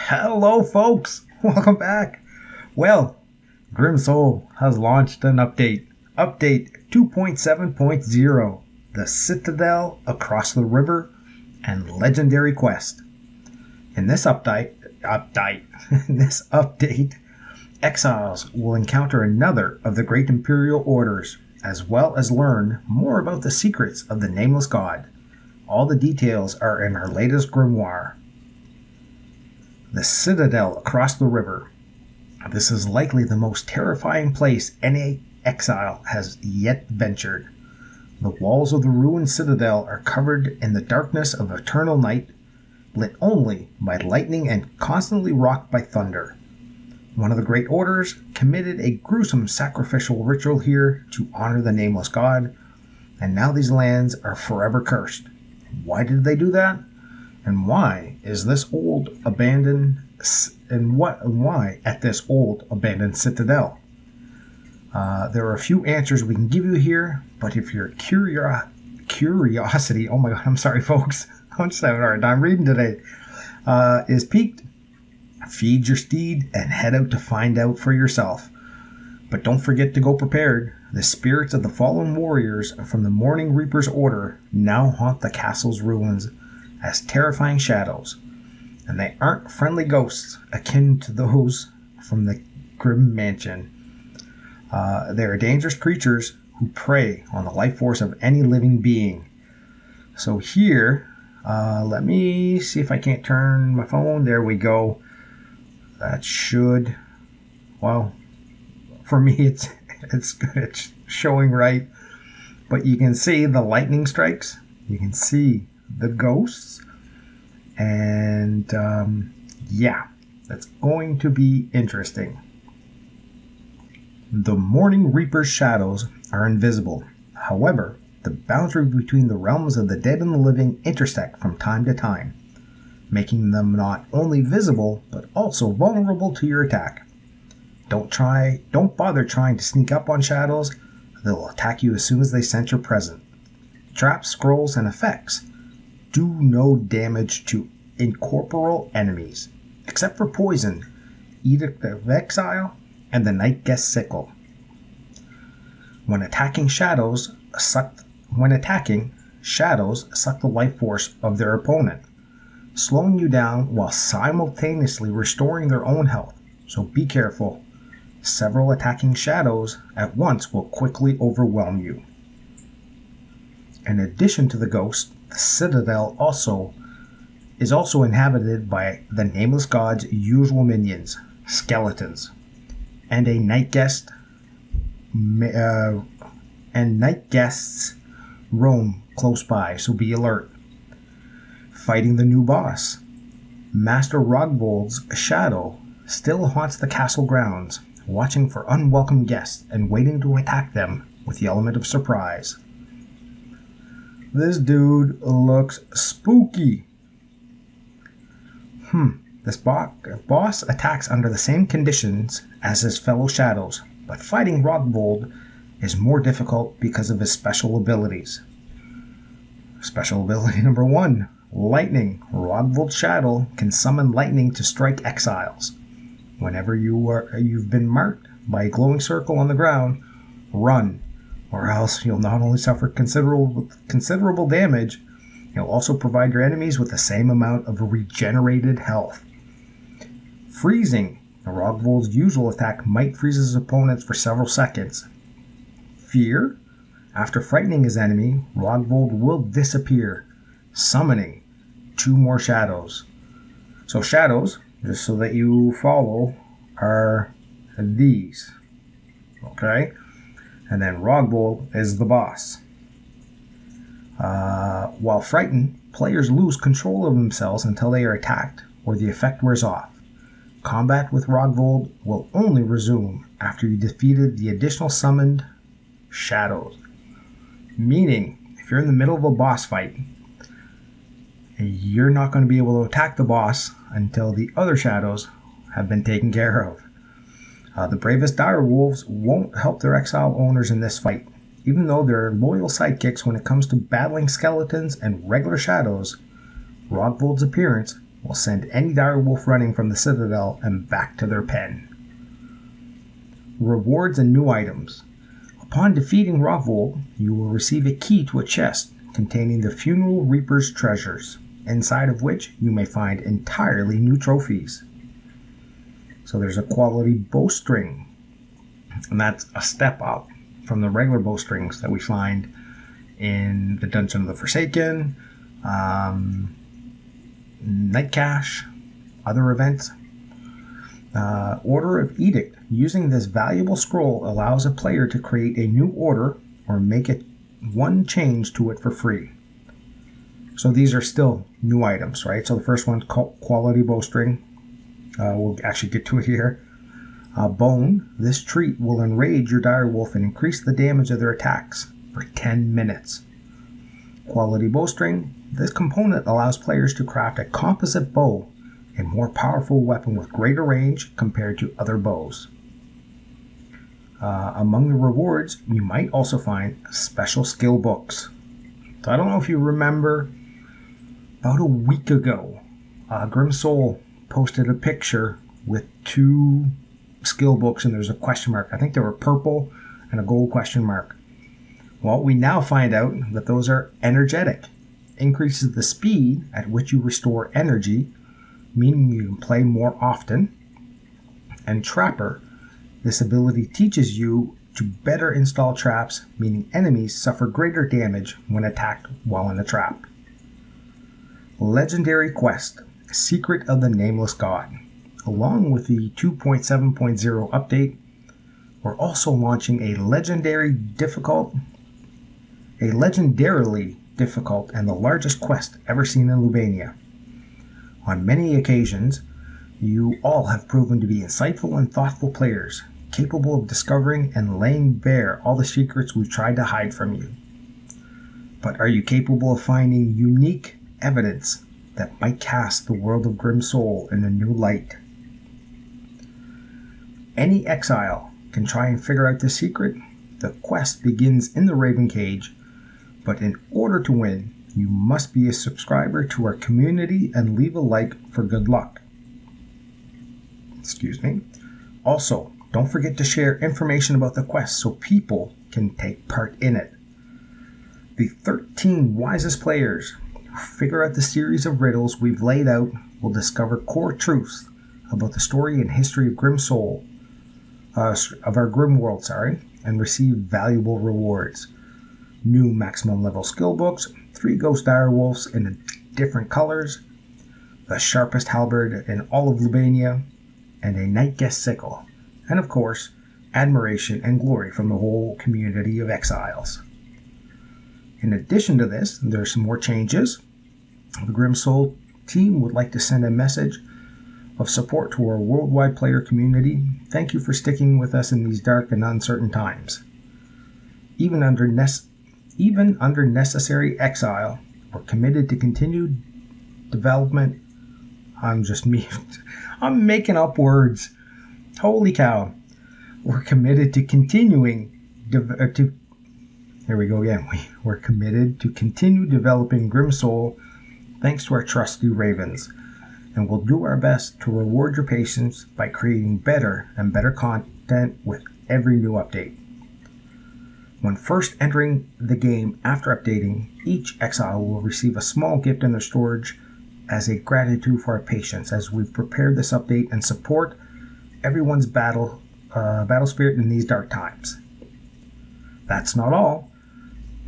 Hello, folks. Welcome back. Well, Grim Soul has launched an update. Update 2.7.0. The Citadel Across the River and Legendary Quest. In this in this update, exiles will encounter another of the great Imperial Orders, as well as learn more about the secrets of the Nameless God. All the details are in our latest grimoire. The Citadel Across the River. This is likely the most terrifying place any exile has yet ventured. The walls of the ruined citadel are covered in the darkness of eternal night, lit only by lightning and constantly rocked by thunder. One of the great orders committed a gruesome sacrificial ritual here to honor the Nameless God, and now these lands are forever cursed. Why did they do that? And why is this old abandoned why at this old abandoned citadel? There are a few answers we can give you here, but if your curiosity, oh my god, I'm sorry folks, I'm just having a hard time reading today, is piqued, feed your steed and head out to find out for yourself. But don't forget to go prepared. The spirits of the fallen warriors from the Morning Reaper's order now haunt the castle's ruins as terrifying shadows, and they aren't friendly ghosts akin to those from the Grim Mansion. They are dangerous creatures who prey on the life force of any living being. So here, let me see if I can't turn my phone. There we go. That should, well, for me it's good. It's showing right, but you can see the lightning strikes. You can see the ghosts, and yeah, that's going to be interesting. The Morning Reaper's shadows are invisible. However, the boundary between the realms of the dead and the living intersect from time to time, making them not only visible but also vulnerable to your attack. Don't bother trying to sneak up on shadows. They'll attack you as soon as they sense your presence. Traps, scrolls, and effects do no damage to incorporeal enemies, except for poison, Edict of Exile, and the Night Guest Sickle. When attacking, shadows suck the life force of their opponent, slowing you down while simultaneously restoring their own health, so be careful. Several attacking shadows at once will quickly overwhelm you. In addition to the ghost, the Citadel is also inhabited by the Nameless God's usual minions, skeletons, and a night guest. And night guests roam close by, so be alert. Fighting the new boss, Master Rogvold's shadow still haunts the castle grounds, watching for unwelcome guests and waiting to attack them with the element of surprise. This dude looks spooky. This boss attacks under the same conditions as his fellow shadows, but fighting Rogvold is more difficult because of his special abilities. Special ability number 1, Lightning. Rogvold's shadow can summon lightning to strike exiles. Whenever you've been marked by a glowing circle on the ground, run, or else you'll not only suffer considerable damage, you'll also provide your enemies with the same amount of regenerated health. Freezing. Rogvold's usual attack might freeze his opponents for several seconds. Fear. After frightening his enemy, Rogvold will disappear, summoning 2 more shadows. So shadows, just so that you follow, are these. Okay? And then Rogvold is the boss. While frightened, players lose control of themselves until they are attacked or the effect wears off. Combat with Rogvold will only resume after you defeated the additional summoned shadows. Meaning, if you're in the middle of a boss fight, you're not going to be able to attack the boss until the other shadows have been taken care of. The bravest direwolves won't help their exile owners in this fight. Even though they're loyal sidekicks when it comes to battling skeletons and regular shadows, Rogvold's appearance will send any direwolf running from the Citadel and back to their pen. Rewards and new items. Upon defeating Rockvold, you will receive a key to a chest containing the Funeral Reaper's treasures, inside of which you may find entirely new trophies. So there's a quality bowstring, and that's a step up from the regular bowstrings that we find in the Dungeon of the Forsaken, Night Cache, other events. Order of Edict. Using this valuable scroll allows a player to create a new order or make one change to it for free. So these are still new items, right? So the first one's quality bowstring. We'll actually get to it here. Bone. This treat will enrage your direwolf and increase the damage of their attacks for 10 minutes. Quality bowstring. This component allows players to craft a composite bow, a more powerful weapon with greater range compared to other bows. Among the rewards, you might also find special skill books. So I don't know if you remember, about a week ago, Grim Soul posted a picture with 2 skill books, and there's a question mark. I think they were purple and a gold question mark. Well, we now find out that those are energetic. Increases the speed at which you restore energy, meaning you can play more often. And Trapper. This ability teaches you to better install traps, meaning enemies suffer greater damage when attacked while in a trap. Legendary Quest, Secret of the Nameless God. Along with the 2.7.0 update, we're also launching a legendarily difficult and the largest quest ever seen in Lubania. On many occasions, you all have proven to be insightful and thoughtful players, capable of discovering and laying bare all the secrets we've tried to hide from you. But are you capable of finding unique evidence that might cast the world of Grim Soul in a new light? Any exile can try and figure out the secret. The quest begins in the Raven Cage, but in order to win, you must be a subscriber to our community and leave a like for good luck. Also, don't forget to share information about the quest so people can take part in it. The 13 wisest players who figure out the series of riddles we've laid out will discover core truths about the story and history of Grim Soul, of our Grim World, and receive valuable rewards. New maximum level skill books, 3 ghost direwolves in different colors, the sharpest halberd in all of Lubania, and a night guest sickle, and of course, admiration and glory from the whole community of exiles. In addition to this, there's some more changes. The Grim Soul team would like to send a message of support to our worldwide player community. Thank you for sticking with us in these dark and uncertain times. Even under necessary exile, we're committed to continued development. I'm making up words. Holy cow. We're committed to continuing Here we go again. We're committed to continue developing Grim Soul thanks to our trusty Ravens, and we'll do our best to reward your patience by creating better and better content with every new update. When first entering the game after updating, each exile will receive a small gift in their storage as a gratitude for our patience as we've prepared this update and support everyone's battle spirit in these dark times. That's not all.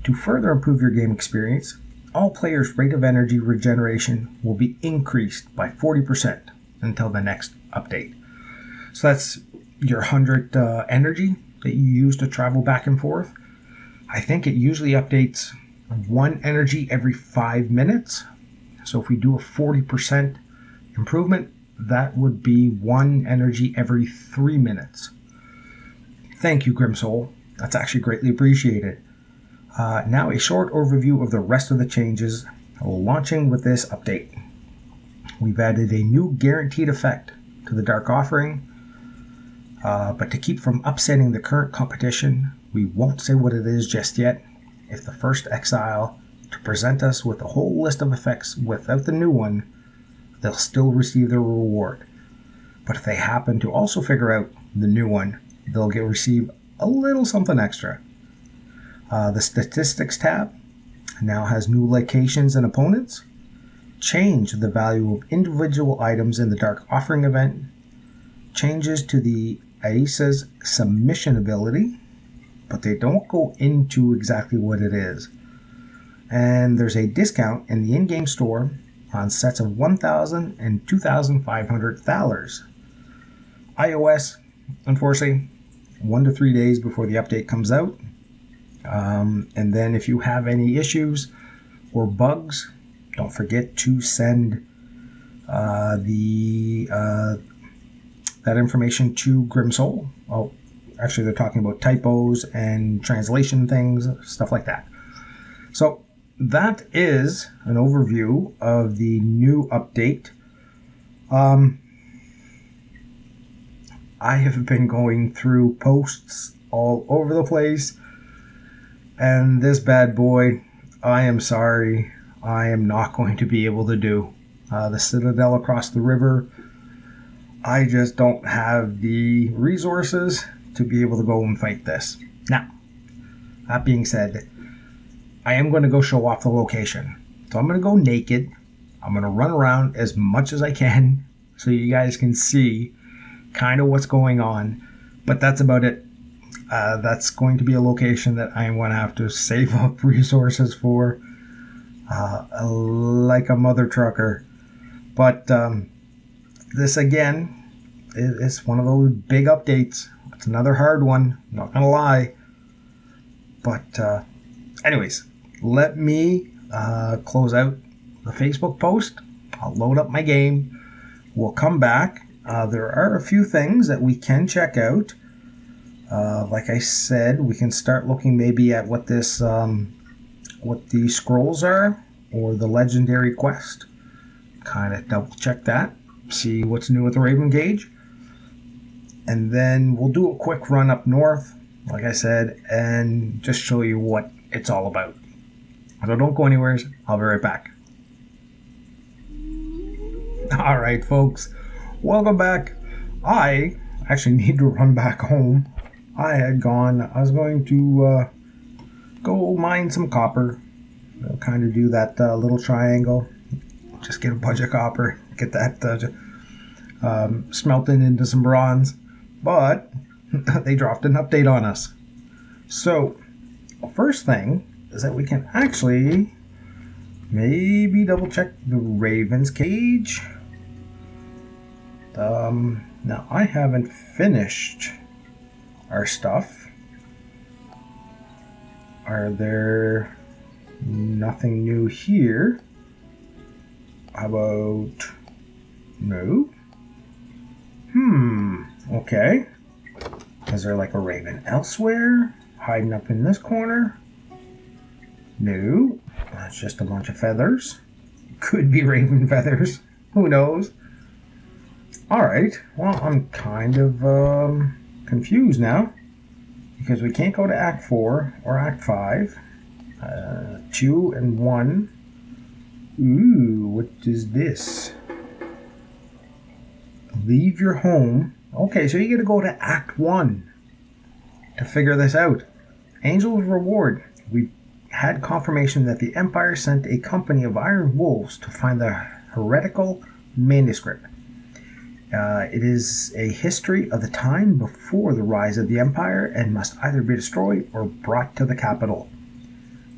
To further improve your game experience, all players' rate of energy regeneration will be increased by 40% until the next update. So that's your 100 energy that you use to travel back and forth. I think it usually updates 1 energy every 5 minutes. So if we do a 40% improvement, that would be 1 energy every 3 minutes. Thank you, Grim Soul. That's actually greatly appreciated. Now a short overview of the rest of the changes launching with this update. We've added a new guaranteed effect to the Dark Offering, but to keep from upsetting the current competition, we won't say what it is just yet. If the first exile to present us with a whole list of effects without the new one they'll still receive their reward. But if they happen to also figure out the new one, they'll receive a little something extra. The Statistics tab now has new locations and opponents. Change the value of individual items in the Dark Offering event. Changes to the Aisa's submission ability, but they don't go into exactly what it is. And there's a discount in the in-game store on sets of 1,000 and 2,500 thalers. iOS, unfortunately, 1 to 3 days before the update comes out. And then if you have any issues or bugs, don't forget to send that information to Grimsoul. Oh, actually, they're talking about typos and translation things, stuff like that. So that is an overview of the new update. I have been going through posts all over the place, and this bad boy, I am sorry, I am not going to be able to do. The Citadel across the river, I just don't have the resources to be able to go and fight this. Now, that being said, I am going to go show off the location. So I'm going to go naked. I'm going to run around as much as I can so you guys can see kind of what's going on. But that's about it. That's going to be a location that I'm going to have to save up resources for like a mother trucker. But this again is one of those big updates. It's another hard one, not gonna lie. But anyways, let me close out the Facebook post. I'll load up my game. We'll come back. There are a few things that we can check out. Like I said, we can start looking maybe at what this what the scrolls are, or the legendary quest. Kind of double check that, see what's new with the Raven Gauge, and then we'll do a quick run up north, like I said, and just show you what it's all about. So don't go anywhere, I'll be right back. Alright folks, welcome back. I actually need to run back home. I was going to go mine some copper. I'll kind of do that little triangle. Just get a bunch of copper, get that smelted into some bronze. But they dropped an update on us. So, first thing is that we can actually maybe double check the Raven's cage. Now, I haven't finished our stuff. Are there nothing new here? How about no? Okay. Is there like a raven elsewhere? Hiding up in this corner? No. That's just a bunch of feathers. Could be raven feathers. Who knows? Alright. Well, I'm kind of confused now. Because we can't go to Act 4 or Act 5. 2 and 1. Ooh, what is this? Leave your home. Okay, so you gotta go to Act 1 to figure this out. Angel's Reward. We had confirmation that the Empire sent a company of Iron Wolves to find the heretical manuscript. It is a history of the time before the rise of the Empire and must either be destroyed or brought to the capital.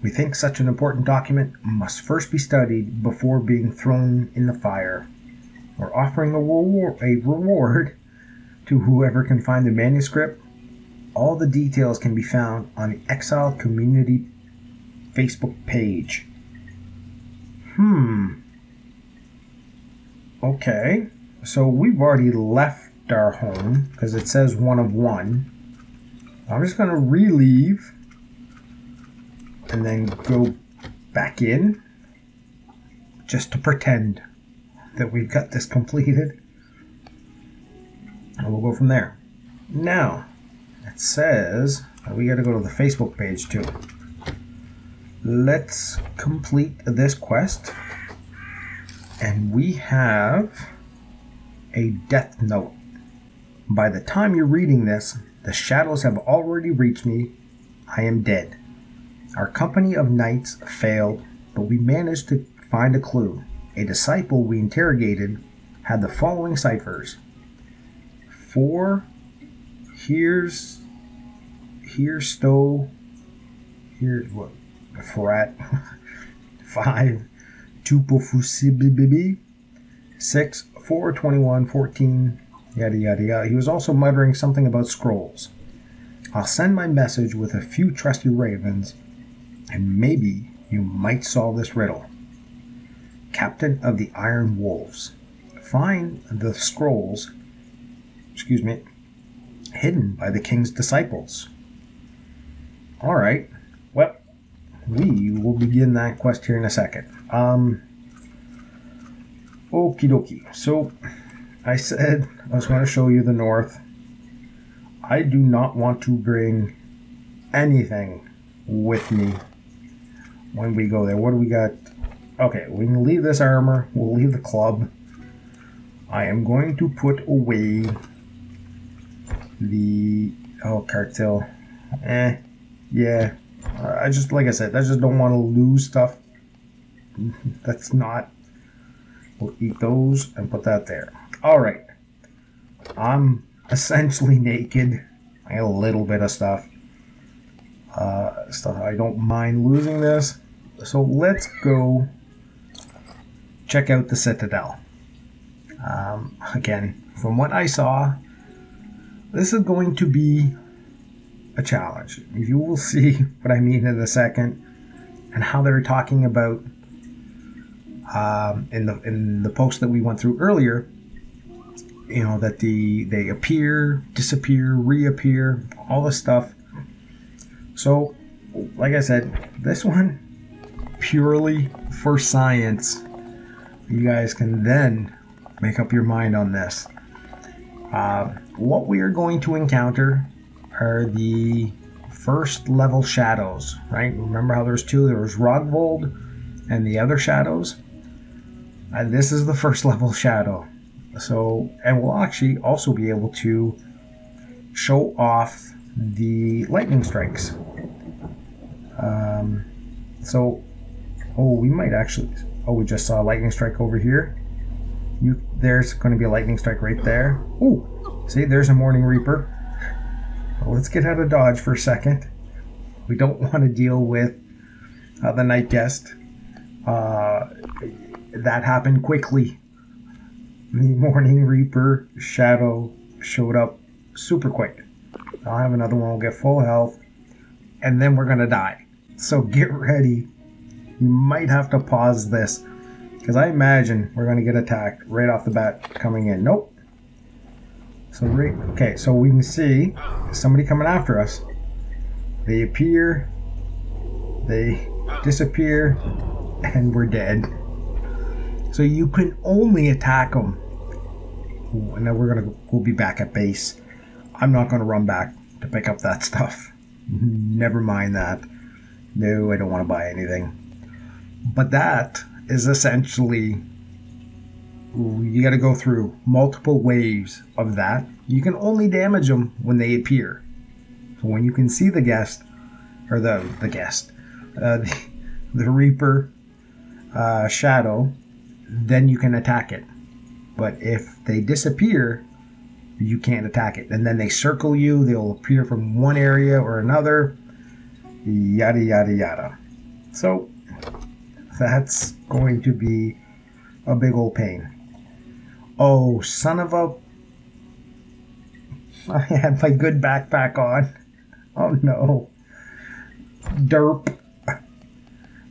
We think such an important document must first be studied before being thrown in the fire. We're offering a reward to whoever can find the manuscript. All the details can be found on the Exile Community Facebook page. Okay, so we've already left our home because it says 1 of 1. I'm just going to relieve and then go back in just to pretend that we've got this completed, and we'll go from there. Now it says that we got to go to the Facebook page too. Let's complete this quest. And we have a death note. By the time you're reading this, the shadows have already reached me. I am dead. Our company of knights failed, but we managed to find a clue. A disciple we interrogated had the following ciphers. 4, here's stow, here's what, frat, 5, tupo fusibibibi, 6, 4, 21, 14, yada yada yada. He was also muttering something about scrolls. I'll send my message with a few trusty ravens, and maybe you might solve this riddle. Captain of the Iron Wolves. Find the scrolls, hidden by the king's disciples. All right. Well, we will begin that quest here in a second. Okie dokie. So, I said I was going to show you the north. I do not want to bring anything with me when we go there. What do we got? Okay, we can leave this armor. We'll leave the club. I am going to put away the... Oh, cartel. Yeah. I just, like I said, I just don't want to lose stuff. That's not... We'll eat those and put that there. Alright. I'm essentially naked. I got a little bit of stuff. I don't mind losing this. So let's go check out the Citadel. Again, from what I saw, this is going to be a challenge. You will see what I mean in a second, and how they're talking about in the post that we went through earlier. You know that they appear, disappear, reappear, all this stuff. So, like I said, this one purely for science. You guys can then make up your mind on this. What we are going to encounter are the first level shadows, right? Remember how there's two? There was Rodvold and the other shadows. This is the first level shadow. So, and we'll actually also be able to show off the lightning strikes. We might actually... Oh, we just saw a lightning strike over here. There's going to be a lightning strike right there. Oh, see, there's a Morning Reaper. Well, let's get out of dodge for a second. We don't want to deal with the Night Guest. That happened quickly. The Morning Reaper shadow showed up super quick. I'll have another one. We'll get full health. And then we're going to die. So get ready. You might have to pause this, because I imagine we're going to get attacked right off the bat coming in. Nope. Okay, so we can see somebody coming after us. They appear, they disappear, and we're dead. So you can only attack them. And then we'll be back at base. I'm not going to run back to pick up that stuff. Never mind that. No, I don't want to buy anything. But that is essentially, you got to go through multiple waves of that. You can only damage them when they appear. So when you can see the guest, or the Reaper shadow, then you can attack it. But if they disappear, you can't attack it. And then they circle you. They'll appear from one area or another. Yada, yada, yada. So that's going to be a big old pain. Oh, son of a... I had my good backpack on. Oh, no. Derp.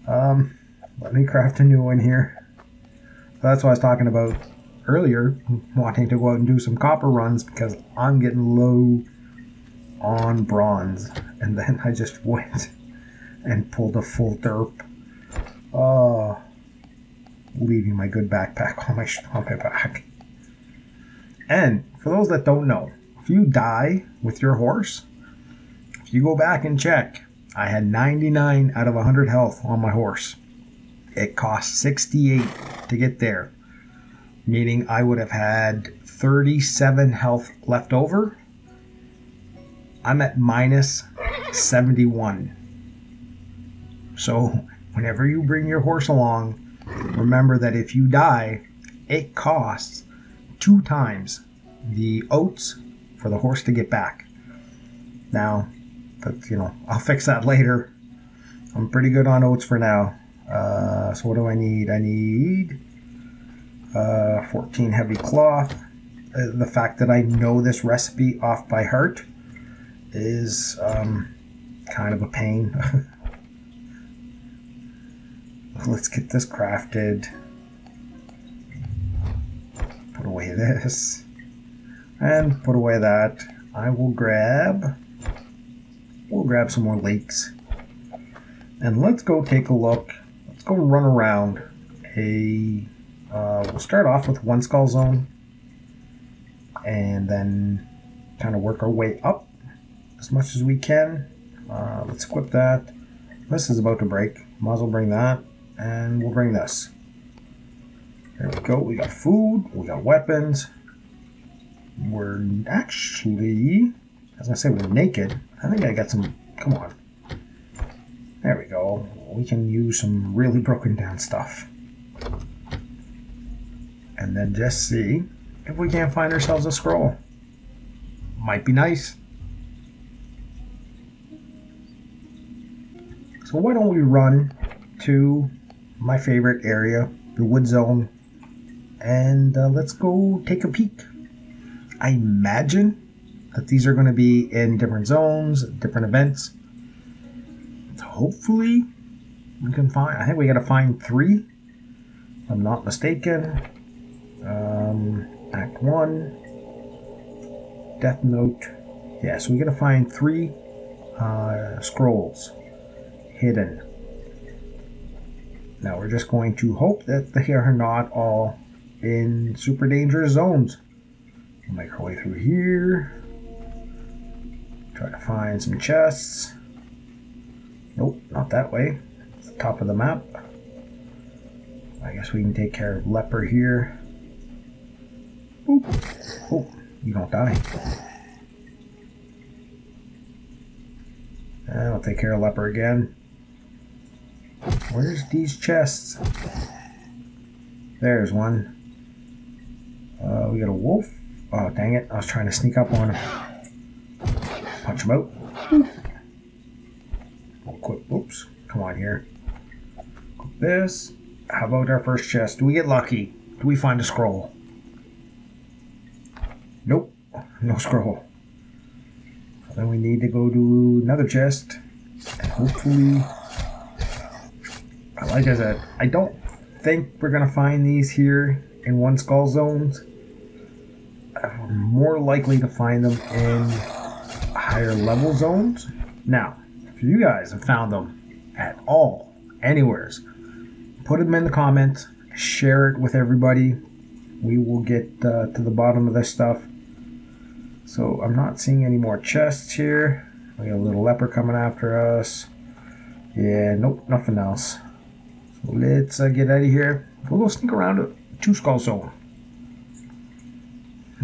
Let me craft a new one here. That's what I was talking about earlier, wanting to go out and do some copper runs, because I'm getting low on bronze. And then I just went and pulled a full derp. Leaving my good backpack on my back. And for those that don't know, if you die with your horse, if you go back and check, I had 99 out of 100 health on my horse. It cost 68 to get there. meaning I would have had 37 health left over. I'm at minus 71. So whenever you bring your horse along, remember that if you die, it costs 2 times the oats for the horse to get back. Now, but, I'll fix that later. I'm pretty good on oats for now. So what do I need? I need 14 heavy cloth. The fact that I know this recipe off by heart is kind of a pain. Let's get this crafted. Put away this. And put away that. We'll grab some more lakes. And let's go take a look. Let's go run around we'll start off with one skull zone. And then kind of work our way up as much as we can. Let's equip that. This is about to break. Might as well bring that. And we'll bring this. There we go. We got food. We got weapons. We're actually, as I say, we're naked. I think I got some. Come on. There we go. We can use some really broken down stuff. And then just see if we can't find ourselves a scroll. Might be nice. So why don't we run to my favorite area, the wood zone, and let's go take a peek. I imagine that these are going to be in different zones, different events. So hopefully we can find, I think we got to find 3, if I'm not mistaken. Act 1, Death Note. Yeah, so we got to find 3 scrolls hidden. Now we're just going to hope that they are not all in super dangerous zones. We'll make our way through here. Try to find some chests. Nope, not that way. It's the top of the map. I guess we can take care of leper here. Oop. Oh, you don't die. And I'll take care of leper again. Where's these chests? There's one. We got a wolf. Oh, dang it. I was trying to sneak up on him. Punch him out. We'll quit. Oops. Come on here. Quit this. How about our first chest? Do we get lucky? Do we find a scroll? Nope. No scroll. So then we need to go to another chest. And hopefully... Like I said, I don't think we're going to find these here in one skull zones. We're more likely to find them in higher level zones. Now, if you guys have found them at all, anywheres, put them in the comments, share it with everybody. We will get to the bottom of this stuff. So I'm not seeing any more chests here. We got a little leper coming after us. Yeah, nope, nothing else. So let's get out of here. We'll go sneak around a 2 skull zone.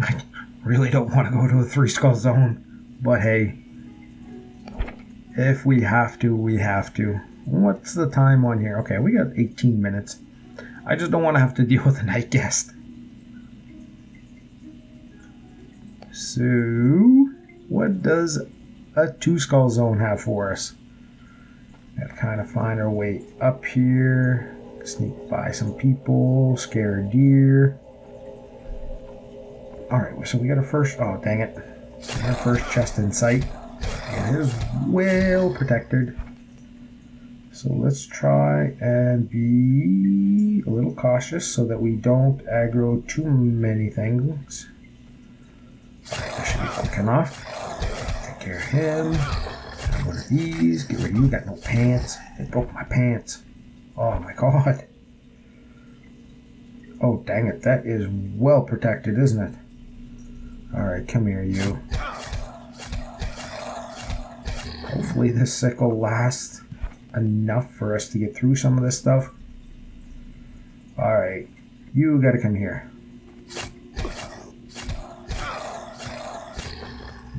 I really don't want to go to a 3 skull zone, but hey, if we have to, we have to. What's the time on here? Okay, we got 18 minutes. I just don't want to have to deal with a night guest. So, what does a 2 skull zone have for us? Gotta kind of find our way up here. Sneak by some people. Scare a deer. Alright, so we got our first... Oh, dang it. Our first chest in sight. And it is well protected. So let's try and be a little cautious so that we don't aggro too many things. Alright, that should be quick enough. Take care of him. One of these. Get rid of you. Got no pants. They broke my pants. Oh my god. Oh dang it. That is well protected, isn't it? Alright, come here, you. Hopefully this sickle lasts enough for us to get through some of this stuff. Alright. You gotta come here.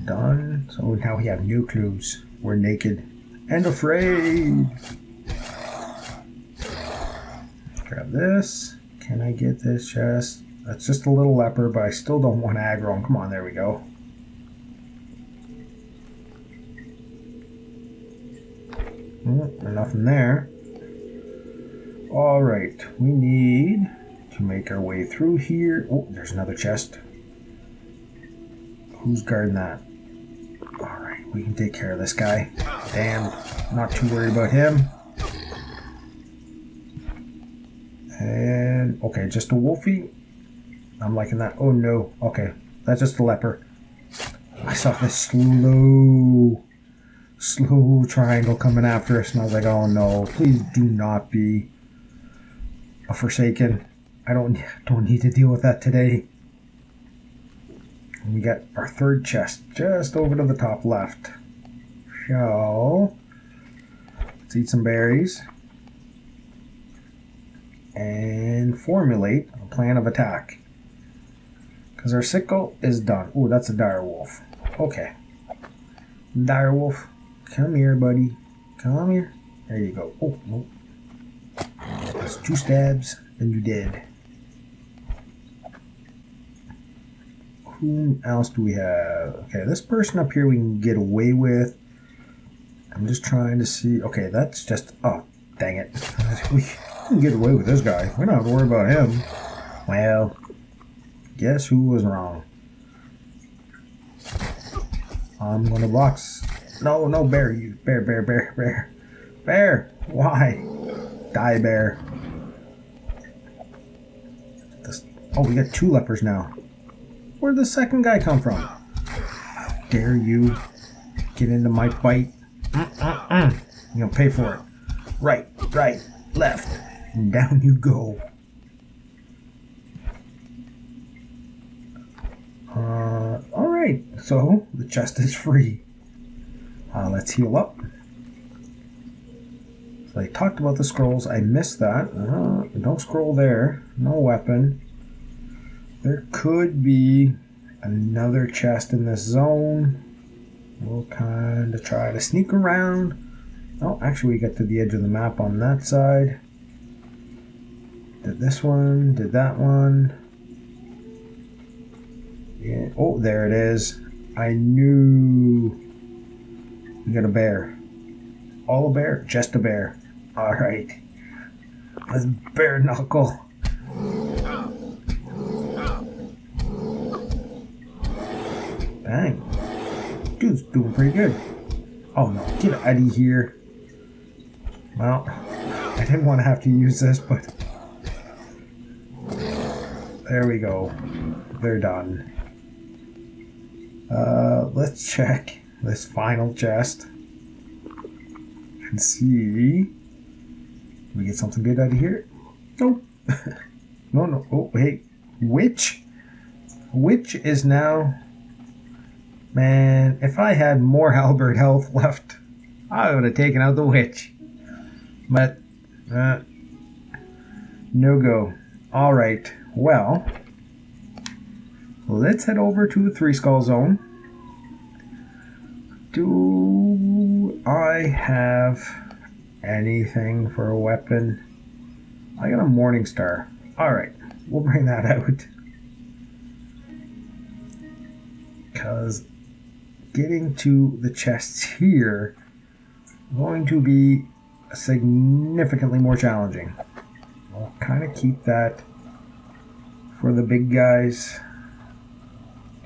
done. So now we have new clues. We're naked and afraid. Grab this. Can I get this chest? That's just a little leper, but I still don't want to aggro him. Come on, there we go. Nothing there. Alright, we need to make our way through here. Oh, there's another chest. Who's guarding that? Alright, we can take care of this guy. Damn, not too worried about him. And, okay, just a wolfie. I'm liking that. Oh no, okay, that's just a leper. I saw this slow triangle coming after us, and I was like, oh no, please do not be a Forsaken. I don't need to deal with that today. And we got our third chest just over to the top left. So let's eat some berries and formulate a plan of attack, because our sickle is done. Oh, that's a dire wolf. Okay, dire wolf, come here, buddy. Come here. There you go. Oh, no. That's 2 stabs, and you dead. Who else do we have? Okay, this person up here we can get away with. I'm just trying to see. Okay, that's just... Oh, dang it. We can get away with this guy. We don't have to worry about him. Well, guess who was wrong? I'm gonna box. No, bear. You bear. Bear. Why? Die, bear. Oh, we got 2 lepers now. Where'd the second guy come from? How dare you get into my fight? You're gonna pay for it. Right, left, and down you go. Alright, so the chest is free. Let's heal up. So I talked about the scrolls. I missed that. Don't scroll there. No weapon. There could be another chest in this zone. We'll kind of try to sneak around. Oh, actually we get to the edge of the map on that side. Did this one, did that one. Yeah. Oh, there it is. I knew. We got a bear. All a bear? Just a bear. Alright. Let's bare knuckle. Dang. Dude's doing pretty good. Oh no, get out of here. Well, I didn't want to have to use this, but there we go. They're done. Let's check this final chest and see. We get something good out of here? Nope. No. Oh, hey. Witch? Witch is now... Man, if I had more halberd health left, I would have taken out the witch. But, no go. Alright, well, let's head over to the 3 skull zone. Do I have anything for a weapon? I got a morning star. Alright, we'll bring that out. Because getting to the chests here is going to be significantly more challenging. I'll kind of keep that for the big guys,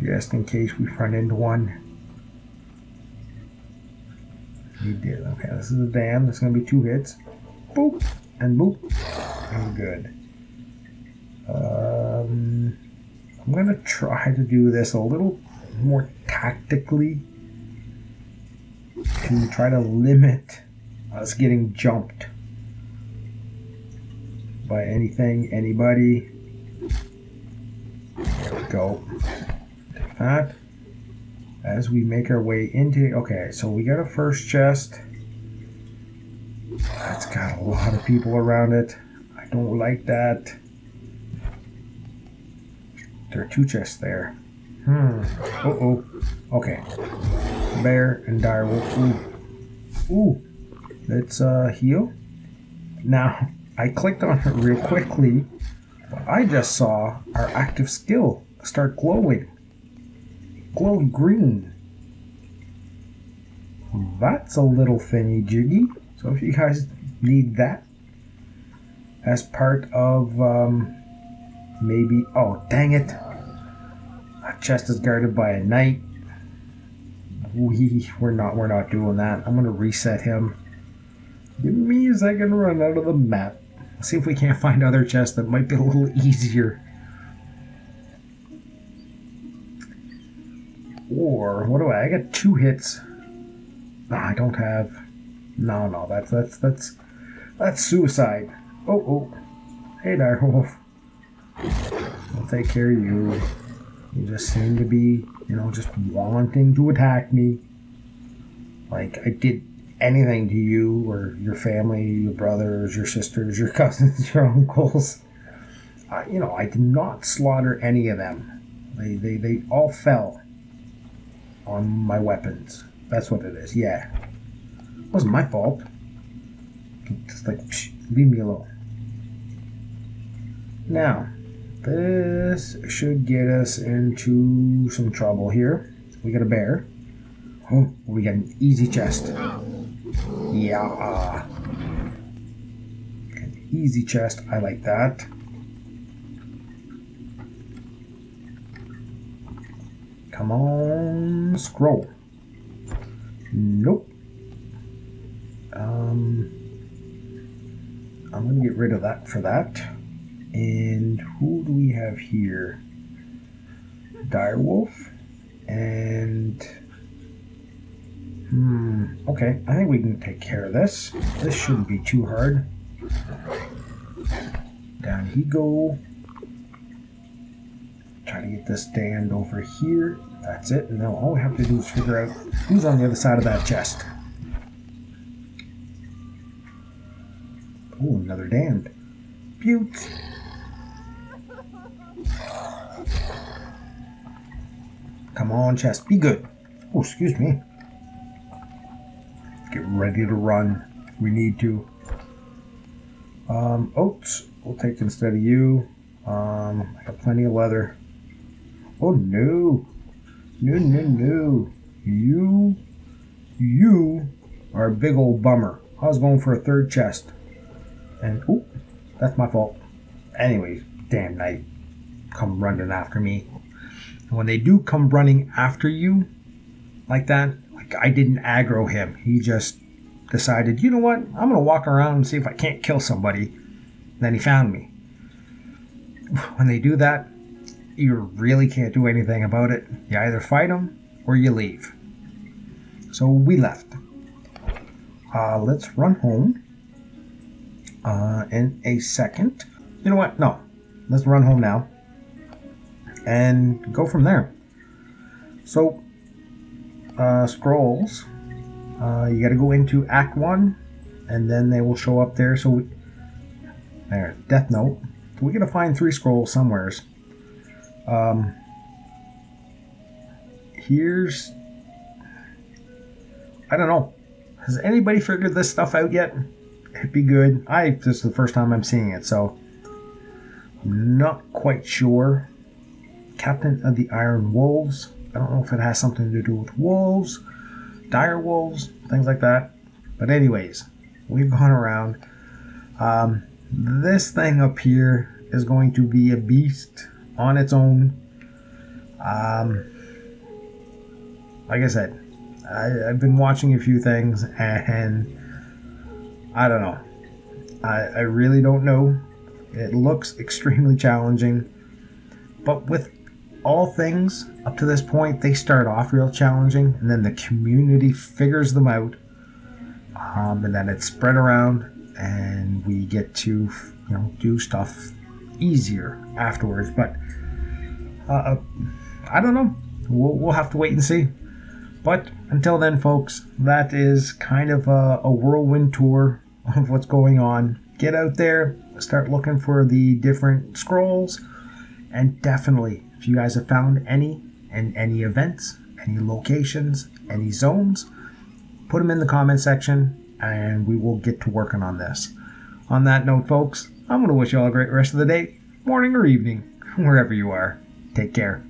just in case we run into one. We did. Okay, this is a dam. There's going to be 2 hits. Boop and boop. And good. I'm going to try to do this a little more tactically to try to limit us getting jumped by anything, anybody. There we go. Take that. As we make our way into... Okay, so we got a first chest. That's got a lot of people around it. I don't like that. There are 2 chests there. Uh-oh. Okay. Bear and direwolf. Ooh. Let's heal. Now, I clicked on it real quickly, but I just saw our active skill start glowing. Glow green. That's a little thingy jiggy. So if you guys need that as part of maybe, oh dang it, our chest is guarded by a knight. We're not doing that. I'm gonna reset him. Give me a second to run out of the map. See if we can't find other chests that might be a little easier. Or what do I got 2 hits. No, I don't have. No, that's suicide. Oh. Hey direwolf. I'll take care of you. You just seem to be, just wanting to attack me. Like I did anything to you or your family, your brothers, your sisters, your cousins, your uncles. I did not slaughter any of them. They all fell on my weapons. That's what it is. Yeah. It wasn't my fault. Just like, leave me alone. Now, this should get us into some trouble here. We got a bear. Oh, we got an easy chest. Yeah. An easy chest. I like that. Come on, scroll. Nope. I'm going to get rid of that for that. And who do we have here? Direwolf. And... okay, I think we can take care of this. This shouldn't be too hard. Down he go. Try to get this stand over here. That's it. And now all we have to do is figure out who's on the other side of that chest. Oh, another damned. Puke. Come on, chest. Be good. Oh, excuse me. Get ready to run. We need to. Oats. We'll take instead of you. I got plenty of leather. Oh, no. No. You are a big old bummer. I was going for a third chest. And, oh, that's my fault. Anyways, damn knight. Come running after me. And when they do come running after you, like that, like I didn't aggro him. He just decided, you know what? I'm going to walk around and see if I can't kill somebody. Then he found me. When they do that, you really can't do anything about it. You either fight them or you leave. So we left. Let's run home in a second. You know what? No. Let's run home now and go from there. So, scrolls. You got to go into Act 1 and then they will show up there. So, there, Death Note. So we got to find 3 scrolls somewheres. Here's, I don't know. Has anybody figured this stuff out yet? It'd be good. This is the first time I'm seeing it, so I'm not quite sure. Captain of the Iron Wolves. I don't know if it has something to do with wolves, dire wolves, things like that. But anyways, we've gone around. This thing up here is going to be a beast on its own. Like I said, I've been watching a few things and I don't know. I really don't know. It looks extremely challenging. But with all things up to this point, they start off real challenging and then the community figures them out. And then it's spread around and we get to do stuff easier afterwards. But I don't know. We'll have to wait and see. But until then, folks, that is kind of a whirlwind tour of what's going on. Get out there, start looking for the different scrolls, and definitely, if you guys have found any, and any events, any locations, any zones, put them in the comment section and we will get to working on this. On that note, folks, I'm going to wish you all a great rest of the day, morning or evening, wherever you are. Take care.